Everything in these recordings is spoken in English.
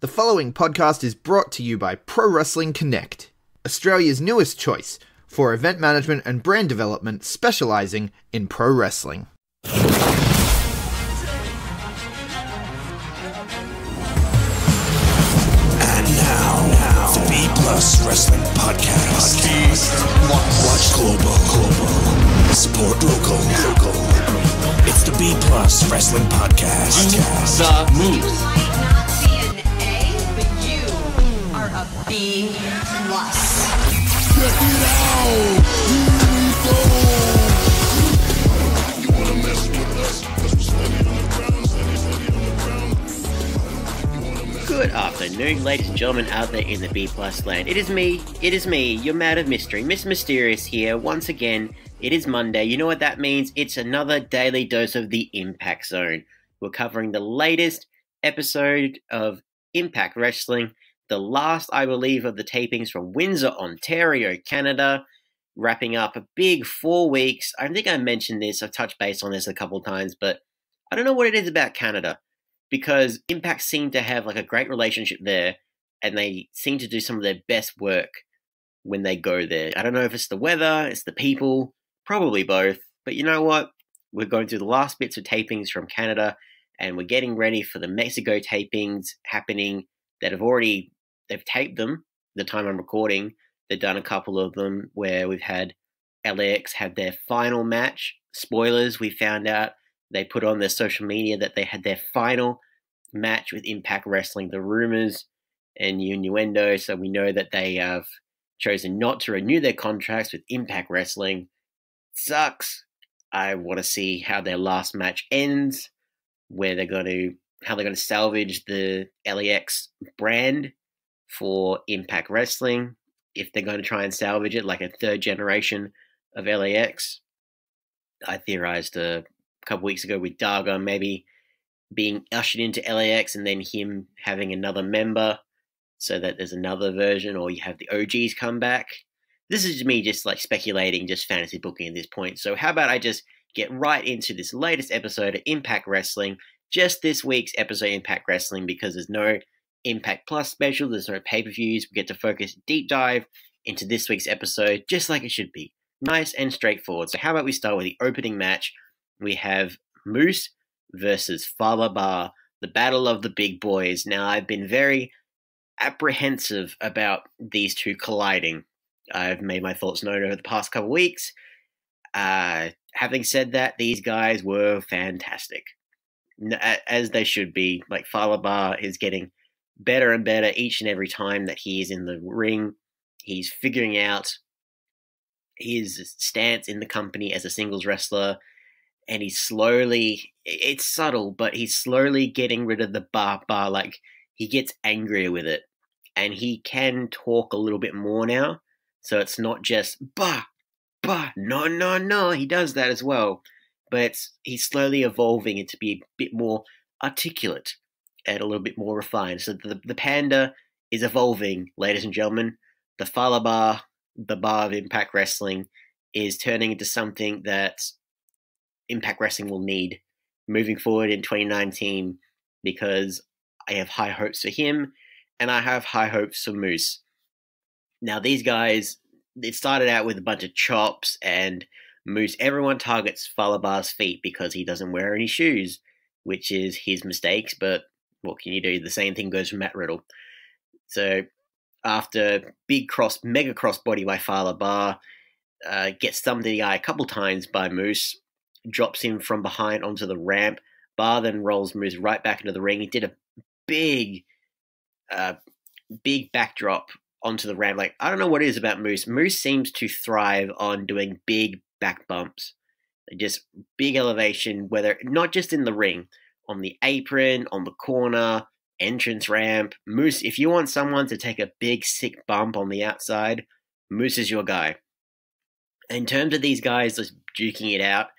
The following podcast is brought to you by Pro Wrestling Connect, Australia's newest choice for event management and brand development specialising in pro wrestling. And now, the B Plus Wrestling Podcast. Watch global. Support local. It's the B Plus Wrestling Podcast. The Moose. You might not be an A, but you are a B plus. Check it out. Here we go. You wanna mess with us? 'Cause we're steady on the ground. Good afternoon, ladies and gentlemen out there in the B Plus land. It is me, your man of mystery, Mr Myster1ous here. Once again, it is Monday. You know what that means? It's another daily dose of the Impact Zone. We're covering the latest episode of Impact Wrestling, the last, I believe, of the tapings from Windsor, Ontario, Canada, wrapping up a big 4 weeks. I think I mentioned this, I've touched base on this a couple of times, but I don't know what it is about Canada, because Impact seem to have like a great relationship there, and they seem to do some of their best work when they go there. I don't know if it's the weather, it's the people, probably both, but you know what? We're going through the last bits of tapings from Canada, and we're getting ready for the Mexico tapings happening that they've taped them the time I'm recording. They've done a couple of them where we've had LAX have their final match. Spoilers, we found out they put on their social media that they had their final match with Impact Wrestling. The rumors and innuendo, so we know that they have chosen not to renew their contracts with Impact Wrestling. Sucks. I want to see how their last match ends, how they're going to salvage the LAX brand for Impact Wrestling, if they're going to try and salvage it like a third generation of LAX. I theorized a couple weeks ago with Daga maybe being ushered into LAX and then him having another member so that there's another version, or you have the OGs come back. This is me just like speculating, just fantasy booking at this point. So how about I just get right into this latest episode of Impact Wrestling, just this week's episode of Impact Wrestling, because there's no Impact Plus special, there's no pay-per-views. We get to focus deep dive into this week's episode, just like it should be. Nice and straightforward. So how about we start with the opening match? We have Moose versus Fallah Bahh, the battle of the big boys. Now, I've been very apprehensive about these two colliding. I've made my thoughts known over the past couple weeks. Having said that, these guys were fantastic, as they should be. Like, Fallah Bahh is getting better and better each and every time that he is in the ring. He's figuring out his stance in the company as a singles wrestler, and he's slowly, it's subtle, but he's slowly getting rid of the bar, like, he gets angrier with it, and he can talk a little bit more now, so it's not just, no, he does that as well, but he's slowly evolving it to be a bit more articulate and a little bit more refined. So the panda is evolving, ladies and gentlemen. The Fallah Bahh, the bar of Impact Wrestling, is turning into something that Impact Wrestling will need moving forward in 2019, because I have high hopes for him, and I have high hopes for Moose. Now, these guys, it started out with a bunch of chops, and Moose, everyone targets Fallah Bahh's feet because he doesn't wear any shoes, which is his mistakes, but what can you do? The same thing goes for Matt Riddle. So after mega crossbody by Fallah Bahh, gets thumbed in the eye a couple times by Moose, drops him from behind onto the ramp. Bahh then rolls Moose right back into the ring. He did a big backdrop onto the ramp. Like, I don't know what it is about Moose. Moose seems to thrive on doing big back bumps. Just big elevation, whether not just in the ring, on the apron, on the corner, entrance ramp. Moose, if you want someone to take a big sick bump on the outside, Moose is your guy. In terms of these guys just duking it out,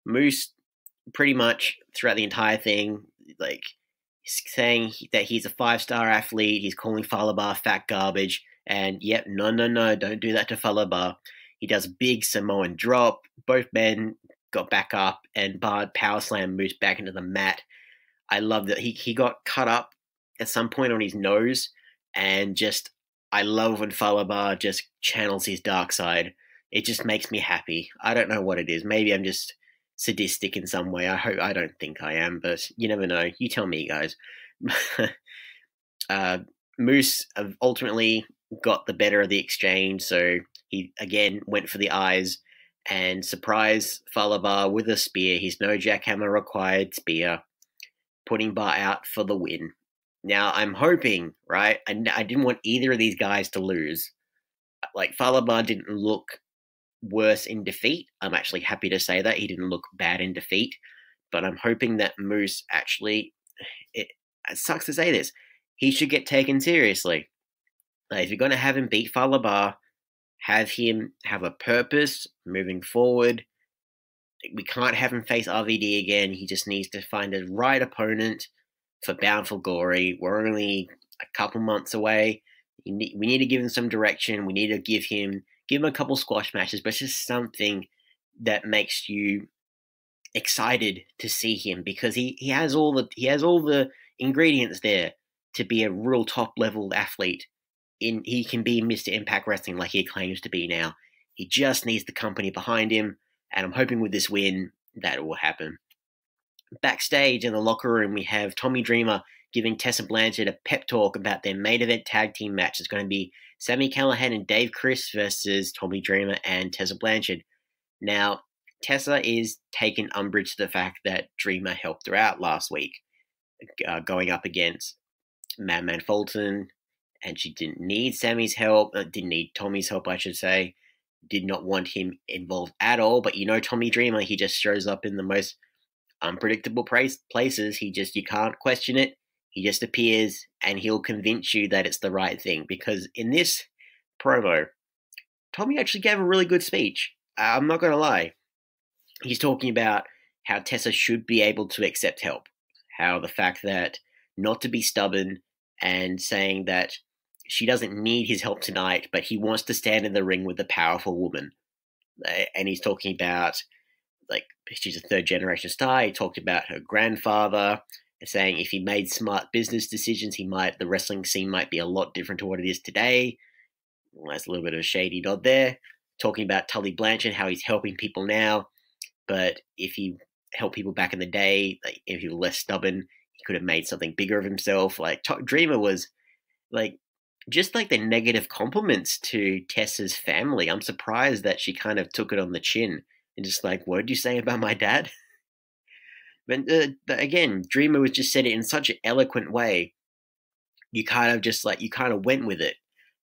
Moose pretty much throughout the entire thing, like, saying that he's a 5-star athlete, he's calling Fallah Bahh fat garbage, and yep, no, don't do that to Fallah Bahh. He does a big Samoan drop. Both men got back up, and Bahh power slammed Moose back into the mat. I love that he got cut up at some point on his nose, and just I love when Falaba just channels his dark side. It just makes me happy. I don't know what it is. Maybe I'm just sadistic in some way. I don't think I am, but you never know. You tell me, guys. Moose ultimately got the better of the exchange, so he again went for the eyes and surprised Falaba with a spear. His no jackhammer required spear, putting Bar out for the win. Now I'm hoping, right? I didn't want either of these guys to lose. Like Falaba didn't look worse in defeat. I'm actually happy to say that he didn't look bad in defeat, but I'm hoping that Moose actually. It sucks to say this. He should get taken seriously. Like, if you're going to have him beat Falaba, have him have a purpose moving forward. We can't have him face RVD again. He just needs to find a right opponent for Bound for Glory. We're only a couple months away. We need to give him some direction. We need to give him a couple squash matches, but it's just something that makes you excited to see him, because he has all the ingredients there to be a real top level athlete. He can be Mr. Impact Wrestling like he claims to be now. He just needs the company behind him, and I'm hoping with this win that it will happen. Backstage in the locker room, we have Tommy Dreamer giving Tessa Blanchard a pep talk about their main event tag team match. It's going to be Sami Callihan and Dave Chris versus Tommy Dreamer and Tessa Blanchard. Now, Tessa is taking umbrage to the fact that Dreamer helped her out last week, going up against Madman Fulton, and she didn't need Sammy's help, didn't need Tommy's help, I should say, did not want him involved at all. But you know Tommy Dreamer, he just shows up in the most unpredictable places. You can't question it. He just appears, and he'll convince you that it's the right thing. Because in this promo, Tommy actually gave a really good speech. I'm not going to lie. He's talking about how Tessa should be able to accept help. How the fact that not to be stubborn, and saying that she doesn't need his help tonight, but he wants to stand in the ring with a powerful woman. And he's talking about, like, she's a third generation star. He talked about her grandfather, saying if he made smart business decisions, the wrestling scene might be a lot different to what it is today. Well, that's a little bit of a shady nod there. Talking about Tully Blanchard, how he's helping people now, but if he helped people back in the day, like if he was less stubborn, he could have made something bigger of himself. Like Dreamer was like just like the negative compliments to Tessa's family. I'm surprised that she kind of took it on the chin and just like, what did you say about my dad? But again, Dreamer was just said it in such an eloquent way. You kind of went with it,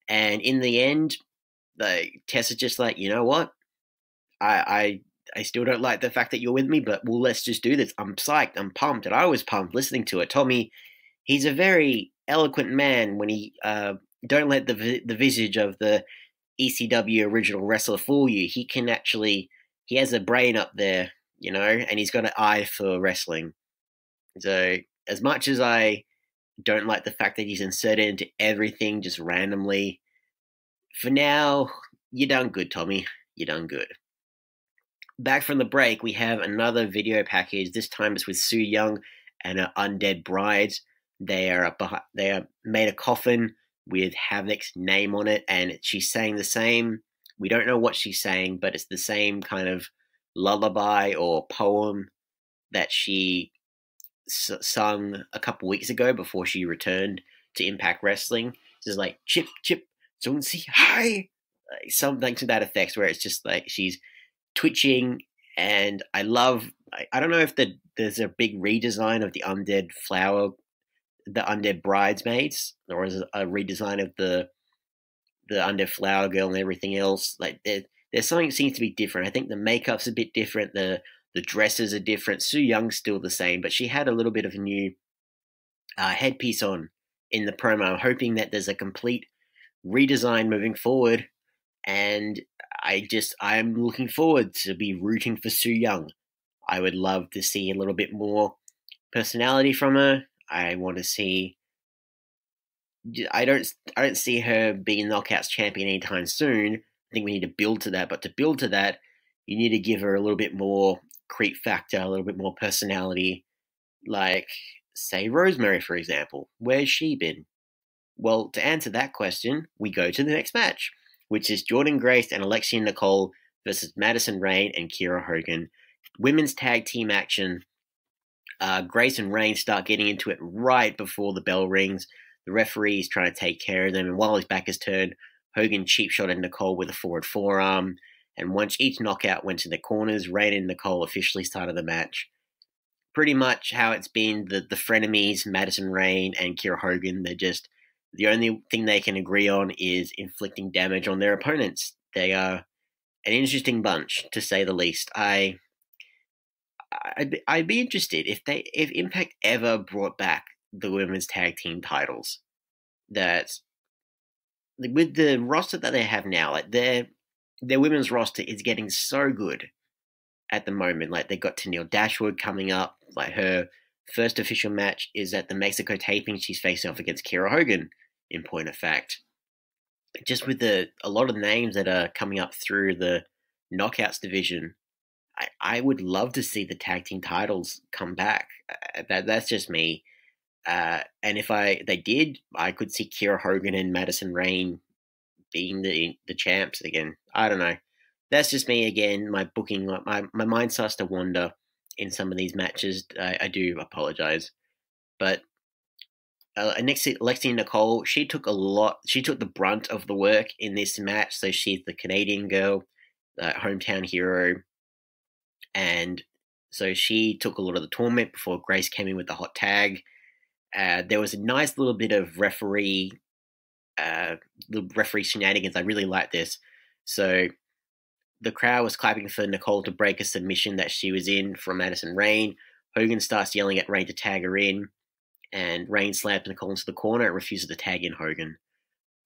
and in the end, Tessa's just like, you know what, I still don't like the fact that you're with me, but well, let's just do this. I'm psyched. I'm pumped. And I was pumped listening to it. Tommy, he's a very eloquent man when he don't let the visage of the ECW original wrestler fool you. He has a brain up there, you know, and he's got an eye for wrestling. So as much as I don't like the fact that he's inserted into everything just randomly, for now, you done good, Tommy. You done good. Back from the break, we have another video package. This time it's with Su Yung and her undead brides. They are made a coffin with Havoc's name on it, and she's saying the same. We don't know what she's saying, but it's the same kind of lullaby or poem that she sung a couple weeks ago before she returned to Impact Wrestling. It's like, chip, chip, don't see hi. Like, something to that effect, where it's just like she's twitching, and I don't know if there's a big redesign of the undead bridesmaids, or is it a redesign of the undead flower girl and everything else. Like there's something that seems to be different. I think the makeup's a bit different, the dresses are different. Su Young's still the same, but she had a little bit of a new headpiece on in the promo. I'm hoping that there's a complete redesign moving forward, and I'm looking forward to be rooting for Su Yung. I would love to see a little bit more personality from her. I want to see. I don't see her being Knockouts champion anytime soon. I think we need to build to that. But to build to that, you need to give her a little bit more creep factor, a little bit more personality. Like Say Rosemary, for example. Where's she been? Well, to answer that question, we go to the next match, which is Jordan Grace and Alexia Nicole versus Madison Rayne and Kiera Hogan. Women's tag team action. Grace and Rayne start getting into it right before the bell rings. The referee is trying to take care of them, and while his back is turned, Hogan cheap shot at Nicole with a forward forearm. And once each knockout went to the corners, Rayne and Nicole officially started the match. Pretty much how it's been, the frenemies, Madison Rayne and Kiera Hogan, they're just, the only thing they can agree on is inflicting damage on their opponents. They are an interesting bunch, to say the least. I'd be interested if Impact ever brought back the women's tag team titles. That with the roster that they have now, like their women's roster is getting so good at the moment. Like they got Tennille Dashwood coming up. Like her first official match is at the Mexico taping. She's facing off against Kiera Hogan. In point of fact, just with a lot of names that are coming up through the Knockouts division, I would love to see the tag team titles come back. That's just me. And if they did, I could see Kiera Hogan and Madison Rayne being the champs again. I don't know. That's just me again. My booking, my mind starts to wander in some of these matches. I do apologize, but Alexia Nicole, she took the brunt of the work in this match. So she's the Canadian girl, hometown hero, and so she took a lot of the torment before Grace came in with the hot tag. There was a nice little bit of referee shenanigans. I really liked this. So the crowd was clapping for Nicole to break a submission that she was in from Madison Rayne. Hogan starts yelling at Rayne to tag her in, and Rayne slaps Nicole into the corner and refuses to tag in Hogan.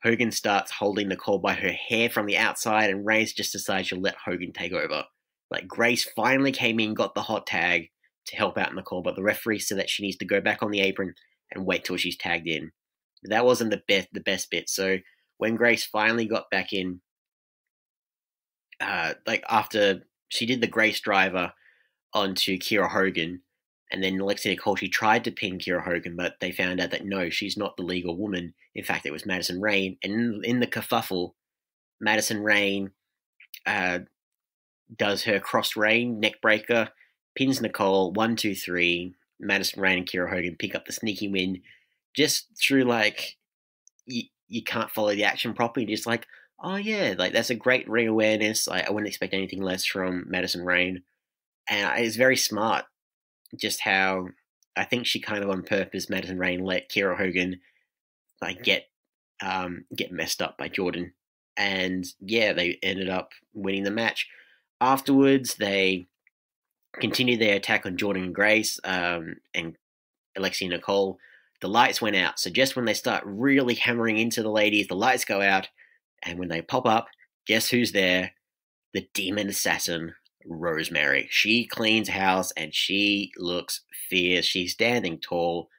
Hogan starts holding Nicole by her hair from the outside, and Rayne just decides she'll let Hogan take over. Like, Grace finally came in, got the hot tag to help out Nicole, but the referee said that she needs to go back on the apron and wait till she's tagged in. But that wasn't the best bit. So when Grace finally got back in, after she did the Grace driver onto Kiera Hogan, and then Alexia Nicole, she tried to pin Kiera Hogan, but they found out that no, she's not the legal woman. In fact, it was Madison Rayne. And in the kerfuffle, Madison Rayne does her cross Rayne neck breaker, pins Nicole, 1, 2, 3. Madison Rayne and Kiera Hogan pick up the sneaky win just through, like, you can't follow the action properly. Just like, oh yeah, like that's a great ring awareness. I wouldn't expect anything less from Madison Rayne. And it's very smart just how I think she kind of on purpose, Madison Rayne, let Kiera Hogan like get messed up by Jordan. And yeah, they ended up winning the match. Afterwards, they continued their attack on Jordan and Grace and Alexia Nicole. The lights went out. So just when they start really hammering into the ladies, the lights go out. And when they pop up, guess who's there? The demon assassin, Rosemary. She cleans house and she looks fierce. She's standing tall.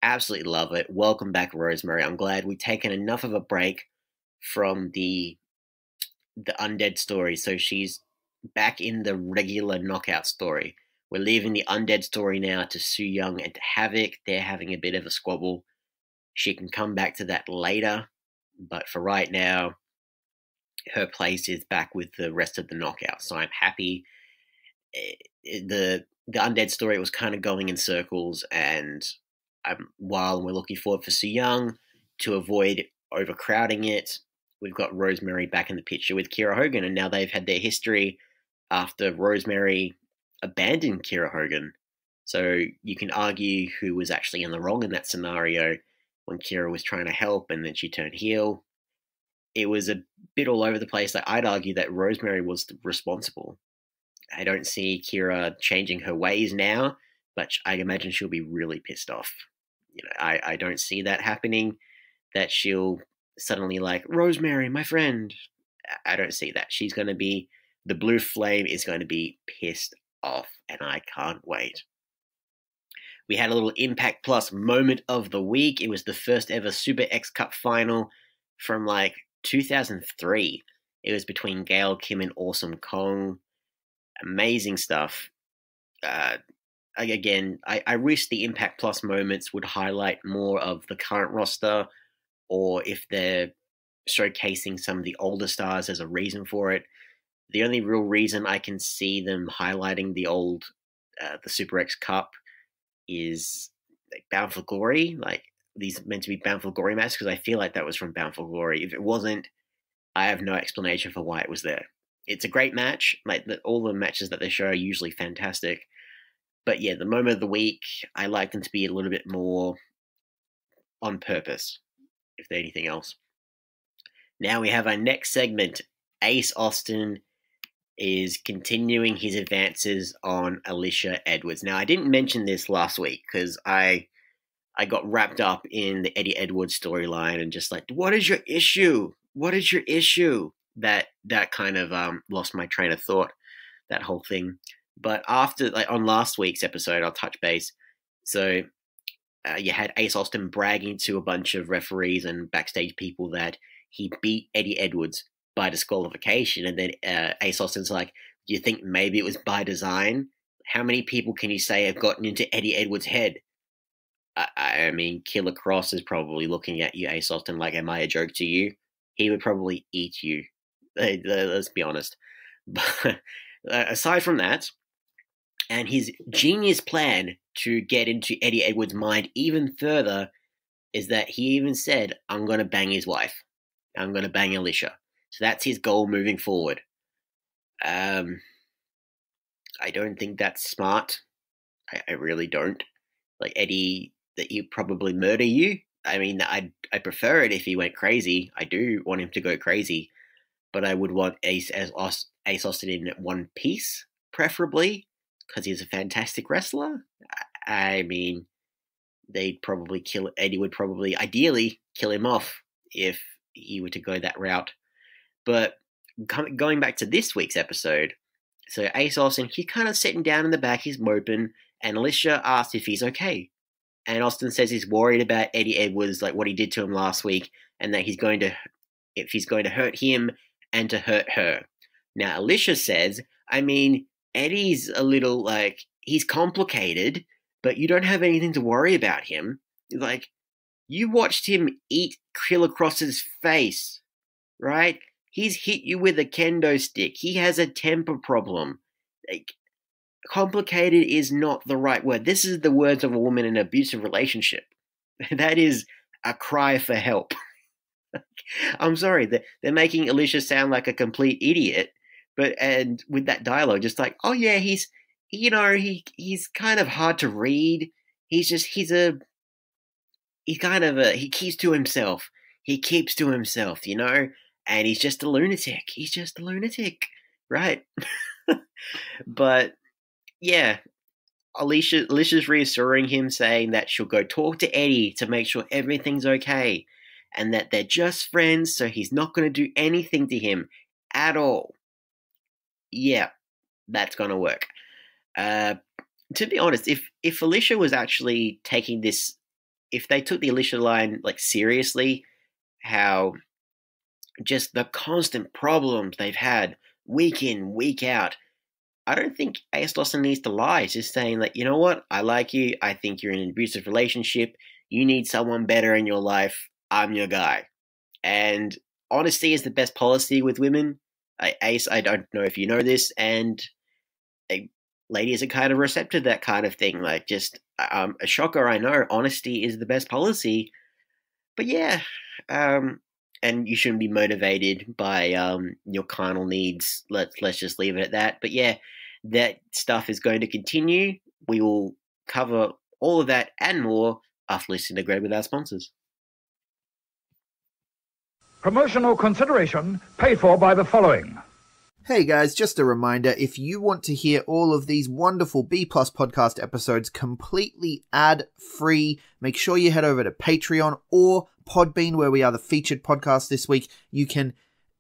Absolutely love it. Welcome back, Rosemary. I'm glad we've taken enough of a break from the undead story. So she's back in the regular knockout story. We're leaving the undead story now to Su Yung and to Havoc. They're having a bit of a squabble. She can come back to that later. But for right now, her place is back with the rest of the knockout. So I'm happy. The undead story was kind of going in circles, and while we're looking forward for Su Yung to avoid overcrowding it, we've got Rosemary back in the picture with Kiera Hogan, and now they've had their history after Rosemary abandoned Kiera Hogan. So you can argue who was actually in the wrong in that scenario when Kiera was trying to help and then she turned heel. It was a bit all over the place. I'd argue that Rosemary was responsible. I don't see Kiera changing her ways now, but I imagine she'll be really pissed off. You know, I don't see that happening, that she'll suddenly like, Rosemary, my friend. I don't see that. She's going to be, the blue flame is going to be pissed off, and I can't wait. We had a little Impact Plus moment of the week. It was the first ever Super X Cup final from like 2003. It was between Gail Kim and Awesome Kong. Amazing stuff. again, I wish the Impact Plus moments would highlight more of the current roster, or if they're showcasing some of the older stars as a reason for it. The only real reason I can see them highlighting the Super X Cup is like Bound for Glory. Like, these meant to be Bound for Glory matches, because I feel like that was from Bound for Glory. If it wasn't, I have no explanation for why it was there. It's a great match. Like, all the matches that they show are usually fantastic. But yeah, the moment of the week, I like them to be a little bit more on purpose, if they're anything else. Now we have our next segment. Ace Austin is continuing his advances on Alicia Edwards. Now, I didn't mention this last week because I got wrapped up in the Eddie Edwards storyline and just like, what is your issue? What is your issue? That kind of lost my train of thought, that whole thing. But after, like, on last week's episode, I'll touch base. So you had Ace Austin bragging to a bunch of referees and backstage people that he beat Eddie Edwards by disqualification. And then Ace Austin's like, do you think maybe it was by design? How many people can you say have gotten into Eddie Edwards' head? I mean, Killer Cross is probably looking at you, Ace Austin, like, am I a joke to you? He would probably eat you. Let's be honest. But aside from that, and his genius plan to get into Eddie Edwards' mind even further is that he even said, I'm going to bang his wife. I'm going to bang Alicia. So that's his goal moving forward. I don't think that's smart. I really don't. Like, Eddie, that he'd probably murder you. I mean, I prefer it if he went crazy. I do want him to go crazy. But I would want Ace Austin in one piece, preferably, because he's a fantastic wrestler. I mean, Eddie would probably ideally kill him off if he were to go that route. But going back to this week's episode, so Ace Austin, he's kind of sitting down in the back, he's moping, and Alicia asks if he's okay. And Austin says he's worried about Eddie Edwards, like what he did to him last week, and that he's going to hurt him and to hurt her. Now, Alicia says, I mean, Eddie's a little, like, he's complicated, but you don't have anything to worry about him. Like, you watched him eat Killer Cross's face, right? He's hit you with a kendo stick. He has a temper problem. Like, complicated is not the right word. This is the words of a woman in an abusive relationship. That is a cry for help. I'm sorry, they're making Alicia sound like a complete idiot, and with that dialogue, just like, oh yeah, he's kind of hard to read. He keeps to himself. He keeps to himself, and he's just a lunatic. He's just a lunatic, right? But yeah, Alicia's reassuring him, saying that she'll go talk to Eddie to make sure everything's okay, and that they're just friends, so he's not going to do anything to him at all. Yeah, that's going to work. To be honest, if Alicia was actually taking this, if they took the Alicia line, like, seriously, how just the constant problems they've had week in, week out, I don't think Ace Austin needs to lie. It's just saying, like, you know what? I like you. I think you're in an abusive relationship. You need someone better in your life. I'm your guy. And honesty is the best policy with women. Ace, I don't know if you know this, and ladies are kind of receptive to that kind of thing. Like, just a shocker, I know. Honesty is the best policy. But yeah, and you shouldn't be motivated by your carnal needs. Let's just leave it at that. But yeah, that stuff is going to continue. We will cover all of that and more after listening to Greg with our sponsors. Promotional consideration paid for by the following. Hey guys, just a reminder, if you want to hear all of these wonderful B Plus podcast episodes completely ad-free, make sure you head over to Patreon or Podbean, where we are the featured podcast this week. You can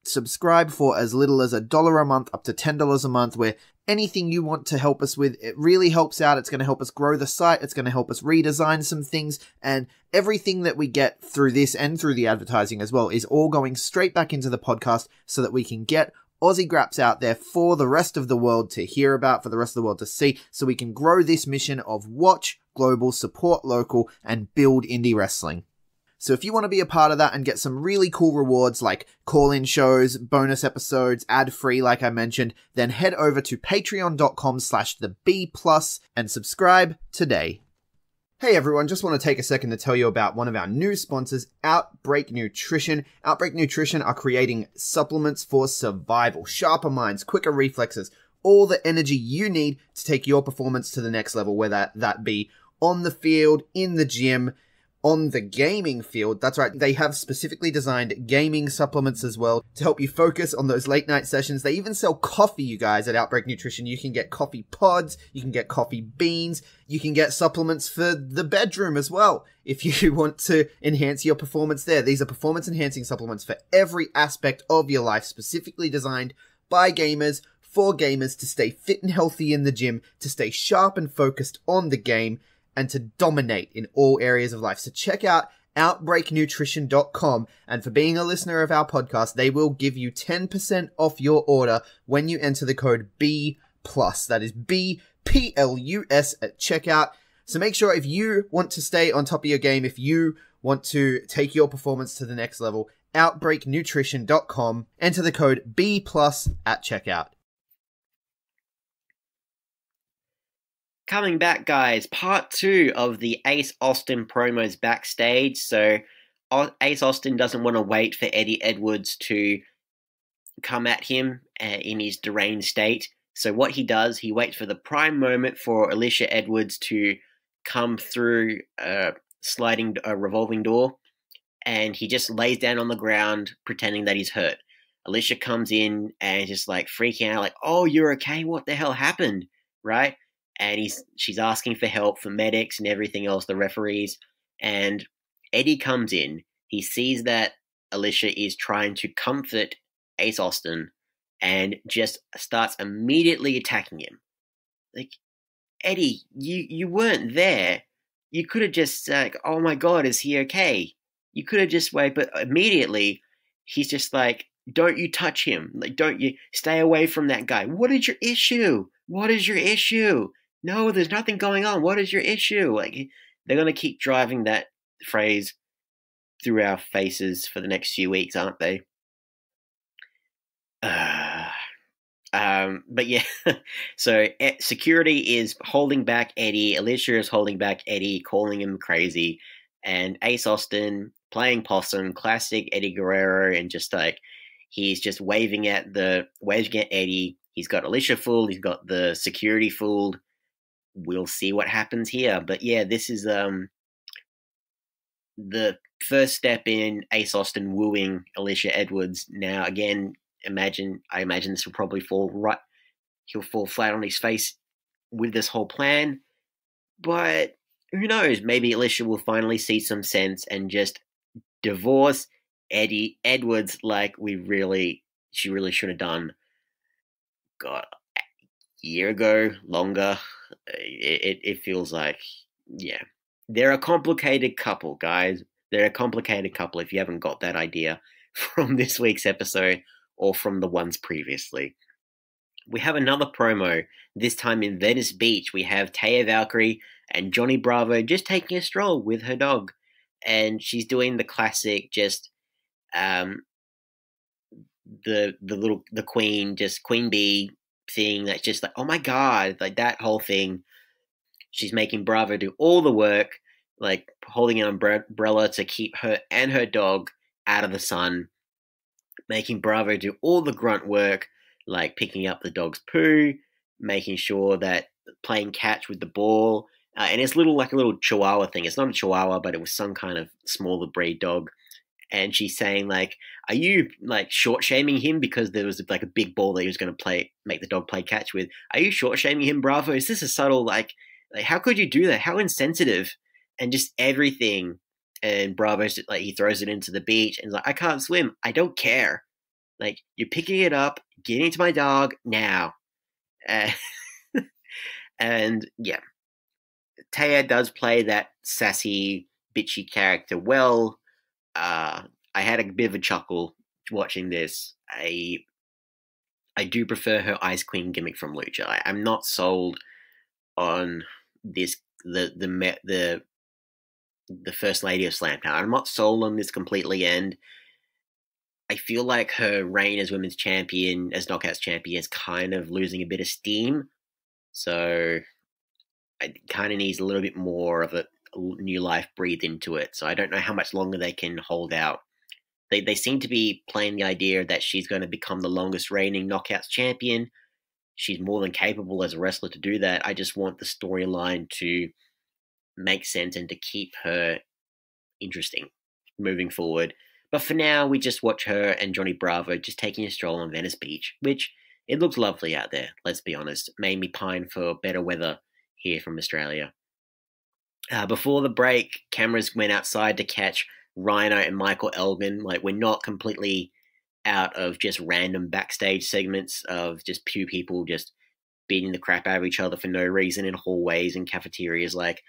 subscribe for as little as $1 a month up to $10 a month, where anything you want to help us with, it really helps out. It's going to help us grow the site. It's going to help us redesign some things, and everything that we get through this and through the advertising as well is all going straight back into the podcast so that we can get Aussie Graps out there for the rest of the world to hear about, for the rest of the world to see, so we can grow this mission of watch global, support local, and build indie wrestling. So if you want to be a part of that and get some really cool rewards like call-in shows, bonus episodes, ad-free like I mentioned, then head over to patreon.com/theb+ and subscribe today. Hey everyone, just want to take a second to tell you about one of our new sponsors, Outbreak Nutrition. Outbreak Nutrition are creating supplements for survival, sharper minds, quicker reflexes, all the energy you need to take your performance to the next level, whether that be on the field, in the gym, on the gaming field. That's right, they have specifically designed gaming supplements as well to help you focus on those late night sessions. They even sell coffee, you guys, at Outbreak Nutrition. You can get coffee pods, you can get coffee beans, you can get supplements for the bedroom as well if you want to enhance your performance there. These are performance enhancing supplements for every aspect of your life, specifically designed by gamers, for gamers, to stay fit and healthy in the gym, to stay sharp and focused on the game, and to dominate in all areas of life. So check out outbreaknutrition.com, and for being a listener of our podcast, they will give you 10% off your order when you enter the code B+. That is BPLUS at checkout. So make sure, if you want to stay on top of your game, if you want to take your performance to the next level, outbreaknutrition.com, enter the code B+ at checkout. Coming back, guys, part 2 of the Ace Austin promos backstage. So Ace Austin doesn't want to wait for Eddie Edwards to come at him in his deranged state. So what he does, he waits for the prime moment for Alicia Edwards to come through a revolving door, and he just lays down on the ground pretending that he's hurt. Alicia comes in and just like freaking out, like, "Oh, you're okay? What the hell happened?" Right? And she's asking for help from medics and everything else, the referees. And Eddie comes in. He sees that Alicia is trying to comfort Ace Austin and just starts immediately attacking him. Like, Eddie, you weren't there. You could have just said, "Oh my God, is he okay?" You could have just waited, but immediately he's just like, "Don't you touch him. Like, don't you stay away from that guy. What is your issue? What is your issue? No, there's nothing going on. What is your issue?" Like, they're going to keep driving that phrase through our faces for the next few weeks, aren't they? But yeah, so security is holding back Eddie. Alicia is holding back Eddie, calling him crazy. And Ace Austin playing possum, classic Eddie Guerrero, and just like, he's just waving at Eddie. He's got Alicia fooled. He's got the security fooled. We'll see what happens here. But yeah, this is the first step in Ace Austin wooing Alicia Edwards. Now, again, I imagine this will probably he'll fall flat on his face with this whole plan. But who knows? Maybe Alicia will finally see some sense and just divorce Eddie Edwards like she really should have done. God, a year ago, longer. It feels like, yeah. They're a complicated couple, guys. They're a complicated couple if you haven't got that idea from this week's episode or from the ones previously. We have another promo, this time in Venice Beach. We have Taya Valkyrie and Johnny Bravo just taking a stroll with her dog. And she's doing the classic, just the queen bee thing that's just like, oh my God, like that whole thing. She's making Bravo do all the work, like holding an umbrella to keep her and her dog out of the sun, making Bravo do all the grunt work, like picking up the dog's poo, making sure that playing catch with the ball, and it's like a little chihuahua thing. It's not a chihuahua, but it was some kind of smaller breed dog. And she's saying, like, are you, like, short-shaming him because there was, like, a big ball that he was going to make the dog play catch with? Are you short-shaming him, Bravo? Is this a subtle, like, how could you do that? How insensitive. And just everything. And Bravo's, like, he throws it into the beach and is like, I can't swim. I don't care. Like, you're picking it up, getting it to my dog now. And, yeah. Taya does play that sassy, bitchy character well. I had a bit of a chuckle watching this. I do prefer her Ice Queen gimmick from Lucha. I'm not sold on this the First Lady of Slamtown. I'm not sold on this completely, and I feel like her reign as women's champion, as Knockouts champion, is kind of losing a bit of steam. So it kind of needs a little bit more of a new life breathed into it. So I don't know how much longer they can hold out. They seem to be playing the idea that she's going to become the longest reigning Knockouts champion. She's more than capable as a wrestler to do that. I just want the storyline to make sense and to keep her interesting moving forward. But for now, we just watch her and Johnny Bravo just taking a stroll on Venice Beach, which it looks lovely out there, let's be honest. Made me pine for better weather here from Australia. Before the break, cameras went outside to catch Rhino and Michael Elgin. Like, we're not completely out of just random backstage segments of just few people just beating the crap out of each other for no reason in hallways and cafeterias, like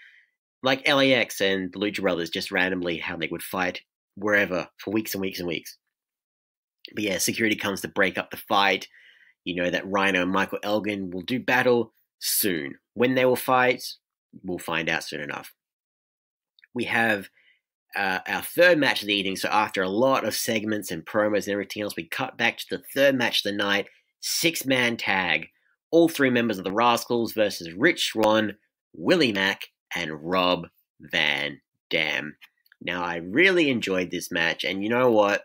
LAX and the Lucha Brothers, just randomly how they would fight wherever for weeks and weeks and weeks. But yeah, security comes to break up the fight. You know that Rhino and Michael Elgin will do battle soon. When they will fight, we'll find out soon enough. We have our third match of the evening. So after a lot of segments and promos and everything else, we cut back to the third match of the night, 6-man tag. All 3 members of the Rascals versus Rich Swann, Willie Mack, and Rob Van Dam. Now, I really enjoyed this match, and you know what?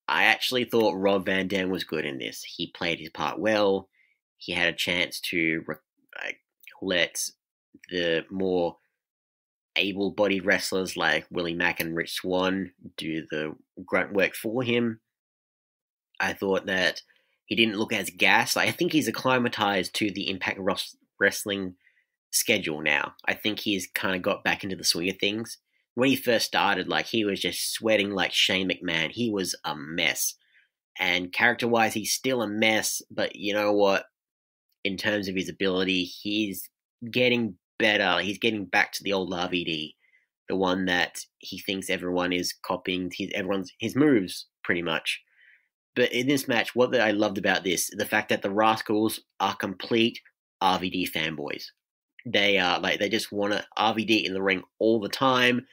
I actually thought Rob Van Dam was good in this. He played his part well. He had a chance to let the more able-bodied wrestlers like Willie Mack and Rich Swann do the grunt work for him. I thought that he didn't look as gassed. I think he's acclimatized to the Impact Wrestling schedule now. I think he's kind of got back into the swing of things. When he first started, like, he was just sweating like Shane McMahon. He was a mess. And character-wise, he's still a mess, but you know what? In terms of his ability, he's getting better. He's getting back to the old RVD, the one that he thinks everyone is copying his moves, pretty much. But in this match, what I loved about this, the fact that the Rascals are complete RVD fanboys. They are they just want RVD in the ring all the time.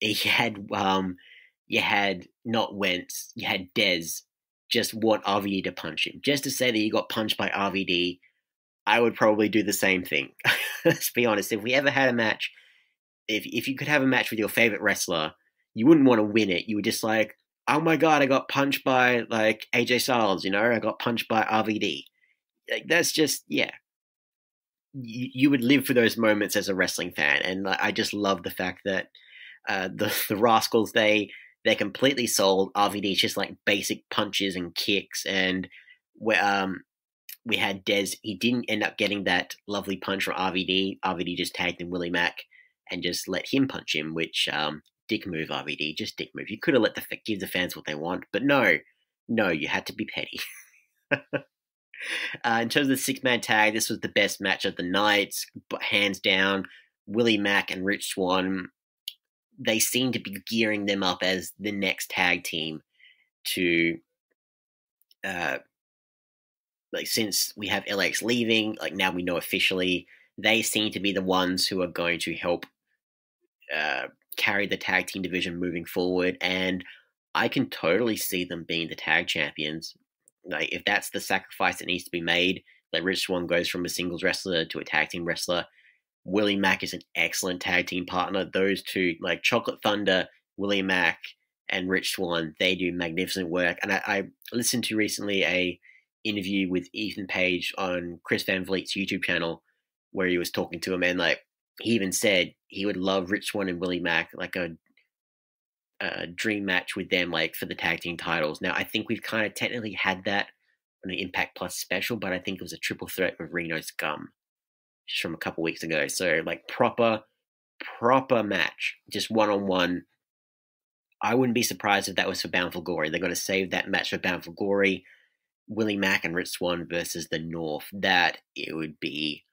You had Dez just want RVD to punch him. Just to say that you got punched by RVD, I would probably do the same thing. Let's be honest. If we ever had a match, if you could have a match with your favorite wrestler, you wouldn't want to win it. You would just like, oh my god, I got punched by like AJ Styles, I got punched by RVD. Like, that's just, yeah. You would live for those moments as a wrestling fan, and I just love the fact that the Rascals, they're completely sold. RVD's just like basic punches and kicks, and we had Dez. He didn't end up getting that lovely punch from RVD. RVD just tagged in Willie Mack and just let him punch him, which dick move, RVD, just dick move. You could have give the fans what they want, but no, you had to be petty. In terms of the 6-man tag, this was the best match of the night, but hands down. Willie Mack and Rich Swann, they seem to be gearing them up as the next tag team to, since we have LX leaving, now we know officially, they seem to be the ones who are going to help carry the tag team division moving forward, and I can totally see them being the tag champions. If that's the sacrifice that needs to be made, Rich Swann goes from a singles wrestler to a tag team wrestler. Willie Mack is an excellent tag team partner. Those two, Chocolate Thunder, Willie Mack, and Rich Swann, they do magnificent work. And I listened to recently a interview with Ethan Page on Chris Van Vliet's YouTube channel, where he was talking to him, and he even said he would love Rich Swann and Willie Mack, a dream match with them, for the tag team titles. Now, I think we've kind of technically had that on the Impact Plus special, but I think it was a triple threat with Reno Scum just from a couple weeks ago. So, proper match, just one-on-one. I wouldn't be surprised if that was for Bound for Glory. They're going to save that match for Bound for Glory. Willie Mack and Rich Swann versus the North. It would be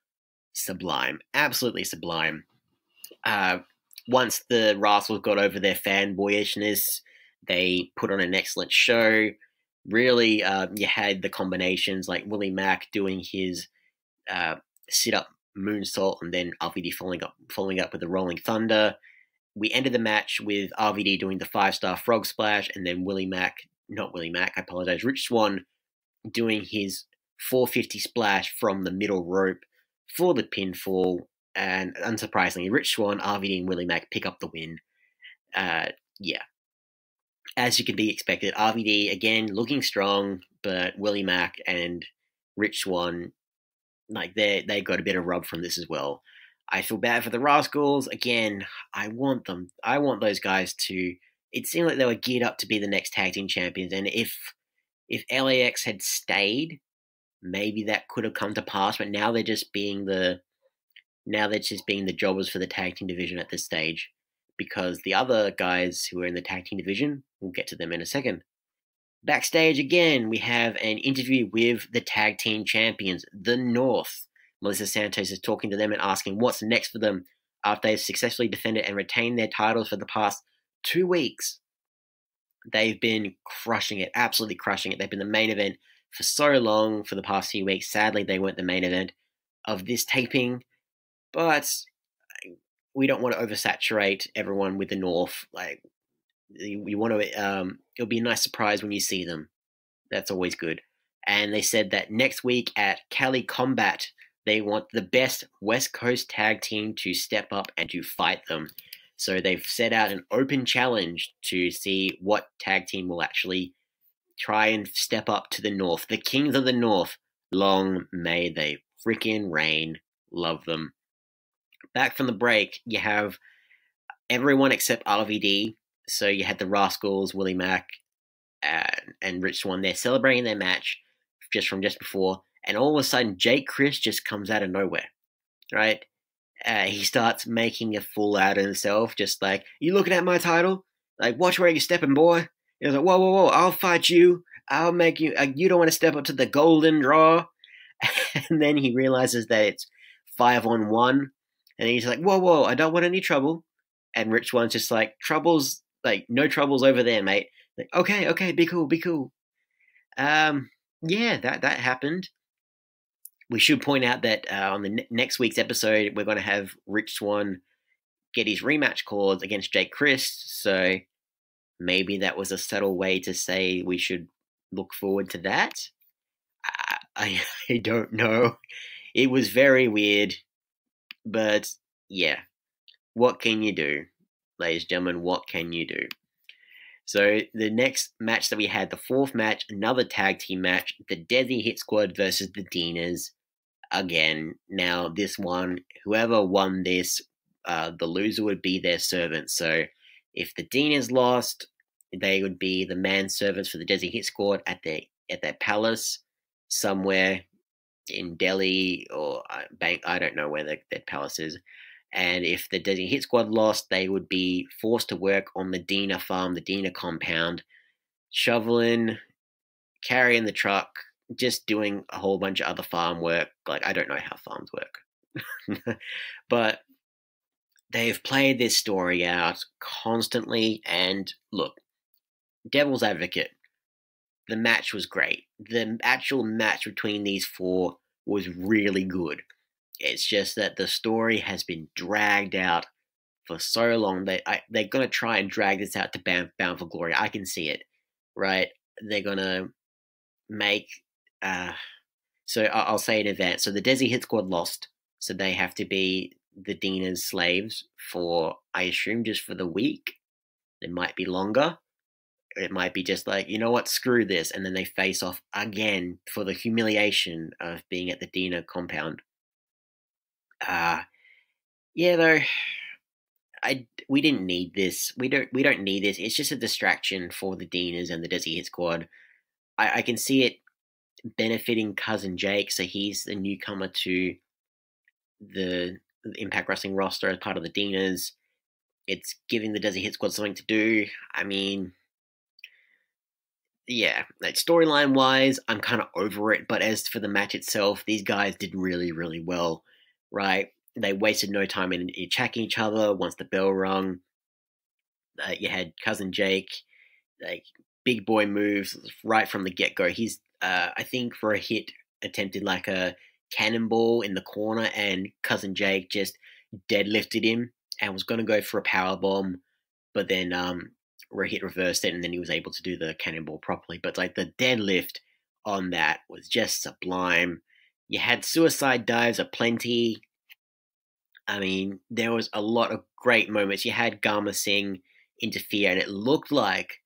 sublime. Absolutely sublime. Once the Rascals got over their fanboyishness, they put on an excellent show. Really, you had the combinations like Willie Mack doing his sit-up moonsault and then RVD following up with the Rolling Thunder. We ended the match with RVD doing the 5-star frog splash, and then Rich Swann doing his 450 splash from the middle rope for the pinfall. And unsurprisingly, Rich Swann, RVD, and Willie Mack pick up the win. Yeah. As you can be expected, RVD, again, looking strong, but Willie Mack and Rich Swann, like, they got a bit of rub from this as well. I feel bad for the Rascals. Again, I want those guys to... It seemed like they were geared up to be the next tag team champions, and if LAX had stayed, maybe that could have come to pass, but now they're just being the jobbers for the tag team division at this stage, because the other guys who are in the tag team division, we'll get to them in a second. Backstage again, we have an interview with the tag team champions, the North. Melissa Santos is talking to them and asking what's next for them after they've successfully defended and retained their titles for the past 2 weeks. They've been crushing it, absolutely crushing it. They've been the main event for so long for the past few weeks. Sadly, they weren't the main event of this taping, but we don't want to oversaturate everyone with the North. Like, we want to. It'll be a nice surprise when you see them. That's always good. And they said that next week at Cali Combat, they want the best West Coast tag team to step up and to fight them. So they've set out an open challenge to see what tag team will actually try and step up to the North. The Kings of the North. Long may they freaking reign. Love them. Back from the break, you have everyone except RVD. So you had the Rascals, Willie Mack, and Rich Swann. They're celebrating their match just before. And all of a sudden, Jake Chris just comes out of nowhere, right? He starts making a fool out of himself, just like, you looking at my title? Like, watch where you're stepping, boy. He was like, whoa, I'll fight you. I'll make you, you don't want to step up to the golden draw. And then he realizes that it's 5-on-1. And he's like, whoa, I don't want any trouble. And Rich Swann's just like, no troubles over there, mate. Like, okay, be cool. Yeah, that happened. We should point out that on the next week's episode, we're going to have Rich Swann get his rematch clause against Jake Chris. So maybe that was a subtle way to say we should look forward to that. I don't know. It was very weird. But yeah, what can you do? Ladies and gentlemen, what can you do? So the next match that we had, the fourth match, another tag team match, the Desi Hit Squad versus the Dinas. Again, now this one, whoever won this, the loser would be their servant. So if the Dinas lost, they would be the manservants for the Desi Hit Squad at their palace somewhere in Delhi or Bank. I don't know where their palace is. And if the Desi Hit Squad lost, they would be forced to work on the Dina farm, the Dina compound, shoveling, carrying the truck, just doing a whole bunch of other farm work. Like, I don't know how farms work. But they've played this story out constantly. And look, devil's advocate, the match was great. The actual match between these four was really good. It's just that the story has been dragged out for so long. They're going to try and drag this out to Bound for Glory. I can see it, right? They're going to make... so I'll say in advance. So the Desi Hit Squad lost. So they have to be the Dina's slaves for, I assume, just for the week. It might be longer. It might be just like, you know what, screw this. And then they face off again for the humiliation of being at the Dina compound. Yeah, though, we didn't need this. We don't need this. It's just a distraction for the Dinas and the Desi Hit Squad. I can see it benefiting Cousin Jake, so he's the newcomer to the Impact Wrestling roster as part of the Dinas. It's giving the Desi Hit Squad something to do. I mean, yeah, like storyline wise, I'm kind of over it. But as for the match itself, these guys did really, really well, right? They wasted no time in attacking each other once the bell rung. You had Cousin Jake, like, big boy moves right from the get-go. He's, I think for a hit, attempted like a cannonball in the corner, and Cousin Jake just deadlifted him and was going to go for a power bomb, but then hit reversed it, and then he was able to do the cannonball properly. But like the deadlift on that was just sublime. You had suicide dives aplenty. I mean, there was a lot of great moments. You had Garma Singh interfere, and it looked like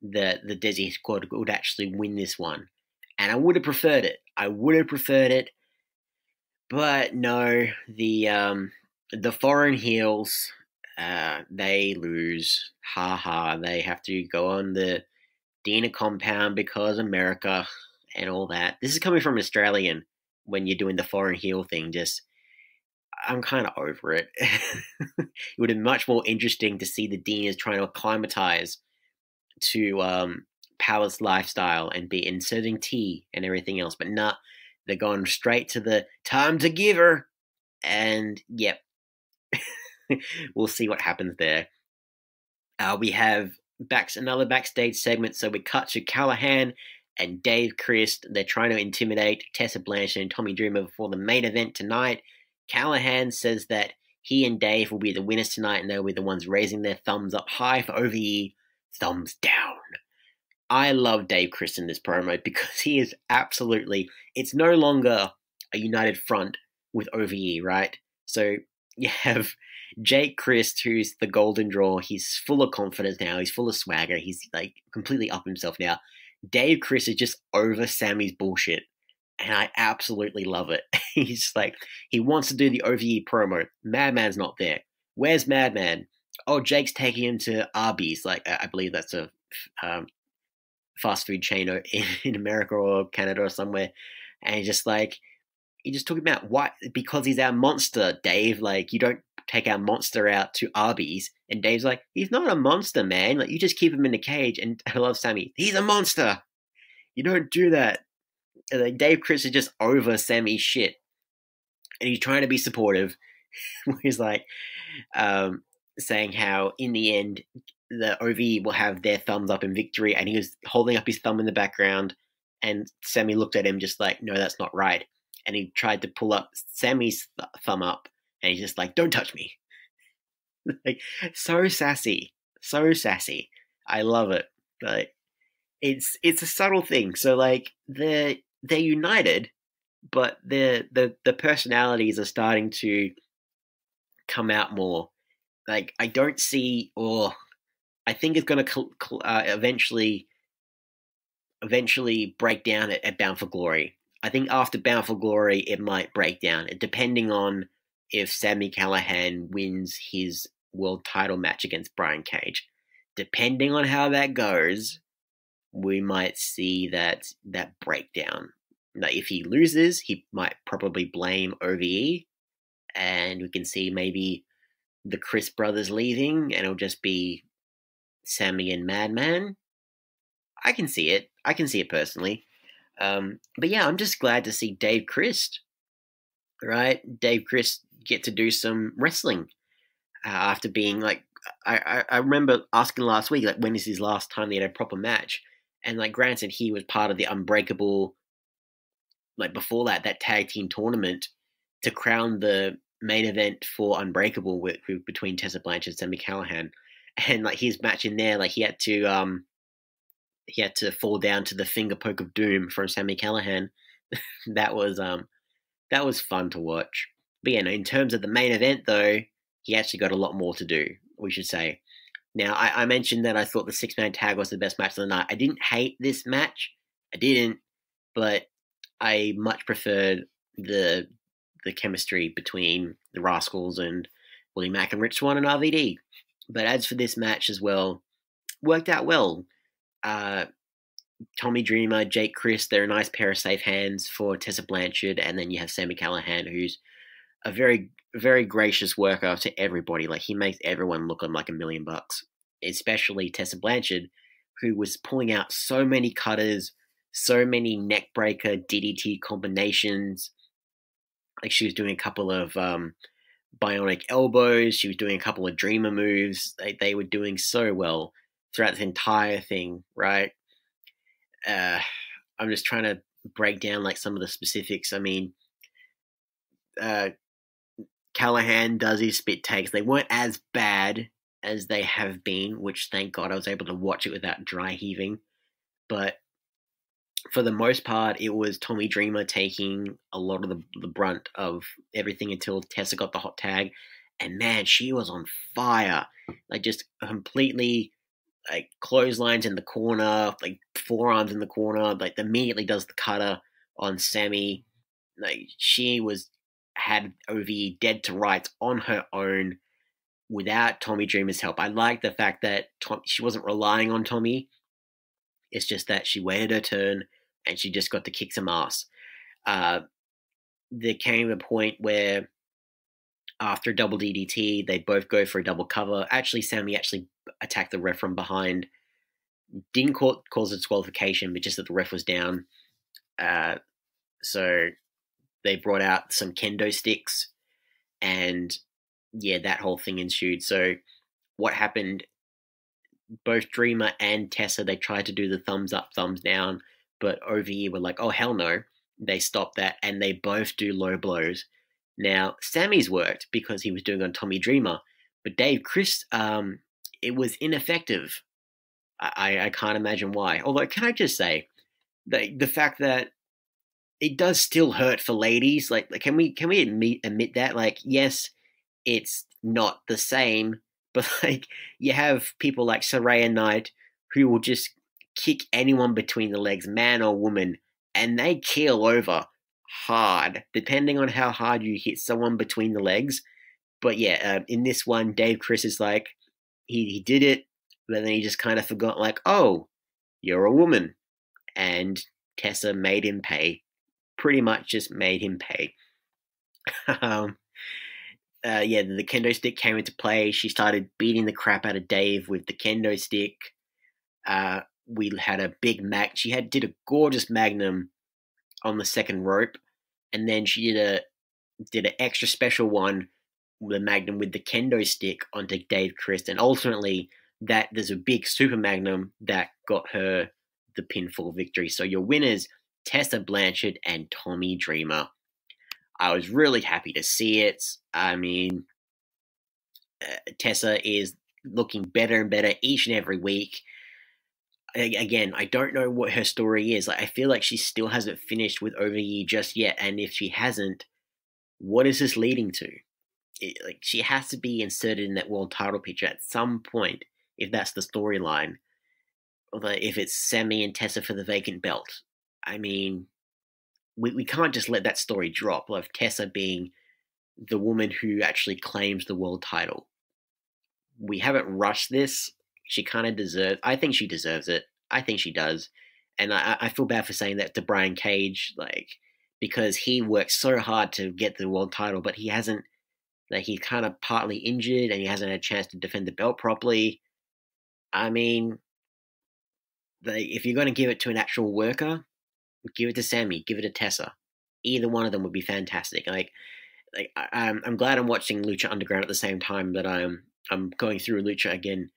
the Desi squad would actually win this one. And I would have preferred it. But no, the foreign heels, they lose. Ha ha. They have to go on the Dina compound because America and all that. This is coming from an Australian when you're doing the foreign heel thing. Just, I'm kind of over it. It would have been much more interesting to see the Dinas trying to acclimatize to Power's lifestyle and be inserting tea and everything else. But nah, they're going straight to the time to give her. And yep, we'll see what happens there. We have another backstage segment. So we cut to Callahan and Dave Christ. They're trying to intimidate Tessa Blanchard and Tommy Dreamer before the main event tonight. Callahan says that he and Dave will be the winners tonight, and they'll be the ones raising their thumbs up high for OVE, thumbs down. I love Dave Christ in this promo because he is absolutely, it's no longer a united front with OVE, right? So you have Jake Christ, who's the golden draw. He's full of confidence now. He's full of swagger. He's like completely up himself now. Dave Christ is just over Sammy's bullshit, and I absolutely love it. He's just like, he wants to do the OVE promo. Madman's not there. Where's Madman? Oh, Jake's taking him to Arby's. Like, I believe that's a fast food chain in America or Canada or somewhere. And he's just like, he just took him out. Why? Because he's our monster, Dave. Like, you don't take our monster out to Arby's. And Dave's like, he's not a monster, man. Like, you just keep him in the cage. And I love Sammy. He's a monster. You don't do that. And like, Dave Chris is just over Sammy's shit. And he's trying to be supportive. He's like, saying how in the end, the OVE will have their thumbs up in victory. And he was holding up his thumb in the background. And Sammy looked at him just like, no, that's not right. And he tried to pull up Sammy's thumb up. And he's just like, don't touch me. Like, so sassy. So sassy. I love it. Like, it's a subtle thing. So like they're united, but the personalities are starting to come out more. Like, I don't see, or I think it's going to eventually break down at Bound for Glory. I think after Bound for Glory, it might break down, depending on if Sami Callihan wins his world title match against Brian Cage. Depending on how that goes, we might see that breakdown. Now, if he loses, he might probably blame OVE, and we can see maybe the Chris brothers leaving, and it'll just be Sammy and Madman. I can see it. I can see it personally. But yeah, I'm just glad to see Dave Christ, right? Dave Christ get to do some wrestling after being like, I remember asking last week, like, when is his last time they had a proper match? And like, granted, he was part of the Unbreakable, like before that tag team tournament to crown the main event for Unbreakable between Tessa Blanchard and Sami Callihan. And like his match in there, like he had to fall down to the finger poke of doom from Sami Callihan. that was fun to watch. But yeah, no, in terms of the main event though, he actually got a lot more to do, we should say. Now, I mentioned that I thought the 6-man tag was the best match of the night. I didn't hate this match. I didn't, but I much preferred the chemistry between the Rascals and Willie Mack and Rich Swann and RVD. But as for this match as well, worked out well. Tommy Dreamer, Jake Christ, they're a nice pair of safe hands for Tessa Blanchard, and then you have Sami Callihan, who's a very, very gracious worker to everybody. Like, he makes everyone look like $1 million, especially Tessa Blanchard, who was pulling out so many cutters, so many neck breaker DDT combinations. Like, she was doing a couple of bionic elbows. She was doing a couple of Dreamer moves. They were doing so well. throughout the entire thing, right? I'm just trying to break down like some of the specifics. I mean, Callahan does his spit takes. They weren't as bad as they have been, which thank God I was able to watch it without dry heaving. But for the most part, it was Tommy Dreamer taking a lot of the brunt of everything until Tessa got the hot tag. And man, she was on fire. Like just completely like clotheslines in the corner, like forearms in the corner, like immediately does the cutter on Sammy. Like she had OVE dead to rights on her own without Tommy Dreamer's help. I like the fact that she wasn't relying on Tommy. It's just that she waited her turn and she just got to kick some ass. There came a point where after a double DDT, they both go for a double cover. Actually, Sammy attacked the ref from behind. Didn't cause a disqualification, but just that the ref was down. So they brought out some kendo sticks, and yeah, that whole thing ensued. So what happened, both Dreamer and Tessa, they tried to do the thumbs up, thumbs down, but OVE were like, oh, hell no. They stopped that, and they both do low blows. Now, Sammy's worked because he was doing on Tommy Dreamer, but Dave Chris, it was ineffective. I can't imagine why. Although, can I just say, the fact that it does still hurt for ladies, like can we admit that? Like, yes, it's not the same, but like you have people like Saraya Knight who will just kick anyone between the legs, man or woman, and they keel over hard, depending on how hard you hit someone between the legs. But yeah, in this one, Dave Chris is like, he did it, but then he just kind of forgot, like, oh, you're a woman. And Tessa made him pay. Pretty much just made him pay. The kendo stick came into play. She started beating the crap out of Dave with the kendo stick. We had a big she did a gorgeous magnum on the second rope, and then she did an extra special one, the magnum with the kendo stick onto Dave Chris, and ultimately there's a big super magnum that got her the pinfall victory. So your winners, Tessa Blanchard and Tommy Dreamer. I was really happy to see it. I mean, Tessa is looking better and better each and every week. Again, I don't know what her story is. Like, I feel like she still hasn't finished with OVE just yet, and if she hasn't, what is this leading to? She has to be inserted in that world title picture at some point, if that's the storyline. Although, if it's Sammy and Tessa for the vacant belt, I mean, we can't just let that story drop of Tessa being the woman who actually claims the world title. We haven't rushed this. She kind of I think she deserves it. I think she does. And I feel bad for saying that to Brian Cage, because he worked so hard to get the world title, but he hasn't, he's kind of partly injured and he hasn't had a chance to defend the belt properly. I mean, if you're going to give it to an actual worker, give it to Sammy, give it to Tessa. Either one of them would be fantastic. I'm glad I'm watching Lucha Underground at the same time that I'm going through Lucha again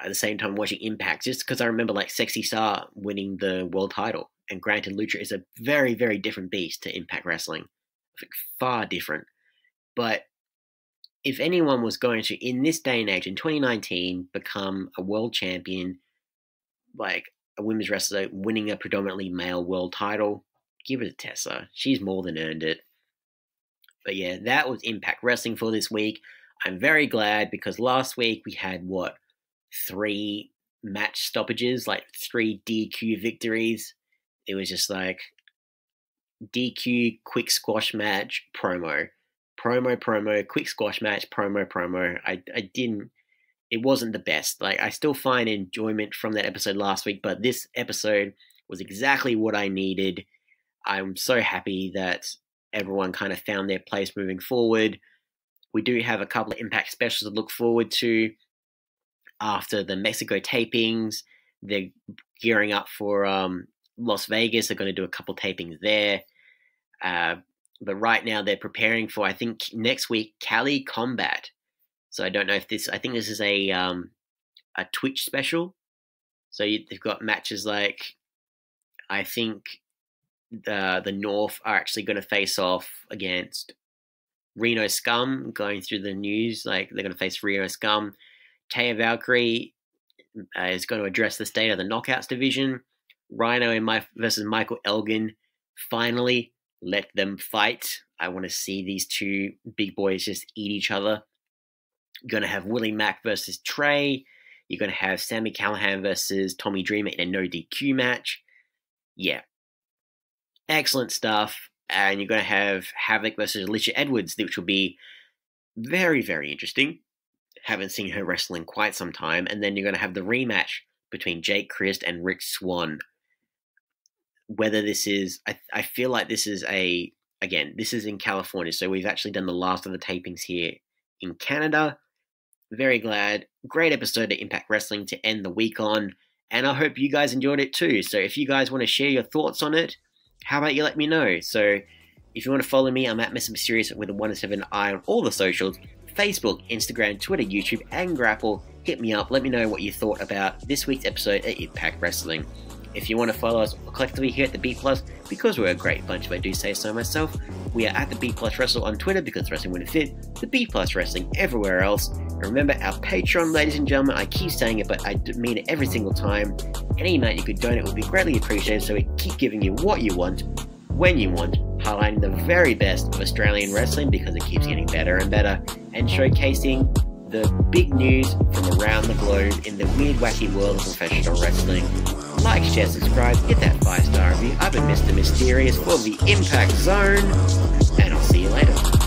at the same time watching Impact, just because I remember Sexy Star winning the world title. And granted, Lucha is a very, very different beast to Impact Wrestling. Far different. But if anyone was going to, in this day and age, in 2019, become a world champion, like a women's wrestler winning a predominantly male world title, give it to Tessa. She's more than earned it. But yeah, that was Impact Wrestling for this week. I'm very glad because last week we had, 3 match stoppages, 3 DQ victories. It was just DQ, quick squash match, promo, quick squash match, promo. It wasn't the best. I still find enjoyment from that episode last week, but this episode was exactly what I needed. I'm so happy that everyone kind of found their place moving forward. We do have a couple of Impact specials to look forward to after the Mexico tapings. They're gearing up for Las Vegas. They're going to do a couple tapings there. But right now they're preparing for, I think, next week, Cali Combat. So I don't know if I think this is a a Twitch special. So they've got matches like, I think the North are actually going to face off against Reno Scum. Going through the news, like they're going to face Reno Scum. Taya Valkyrie is going to address the state of the Knockouts division. Rhino versus Michael Elgin. Finally, let them fight. I want to see these two big boys just eat each other. You're going to have Willie Mack versus Trey. You're going to have Sami Callihan versus Tommy Dreamer in a no DQ match. Yeah. Excellent stuff. And you're going to have Havoc versus Alicia Edwards, which will be very, very interesting. Haven't seen her wrestle in quite some time. And then you're going to have the rematch between Jake Crist and Rick Swann. Whether this is, I feel like this is again, this is in California. So we've actually done the last of the tapings here in Canada. Very glad. Great episode of Impact Wrestling to end the week on. And I hope you guys enjoyed it too. So if you guys want to share your thoughts on it, how about you let me know? So if you want to follow me, I'm at Mr Myster1ous with a 1-7 I on all the socials. Facebook, Instagram, Twitter, YouTube, and Grapple. Hit me up. Let me know what you thought about this week's episode of Impact Wrestling. If you want to follow us collectively here at the B+, because we're a great bunch if I do say so myself, we are at the B+ Wrestle on Twitter because wrestling wouldn't fit, the B+ Wrestling everywhere else. And remember our Patreon, ladies and gentlemen, I keep saying it, but I mean it every single time. Any amount you could donate would be greatly appreciated, so we keep giving you what you want, when you want, highlighting the very best of Australian wrestling because it keeps getting better and better, and showcasing the big news from around the globe in the weird, wacky world of professional wrestling. Like, share, subscribe, hit that 5-star review. I've been Mr Myster1ous for the Impact Zone, and I'll see you later.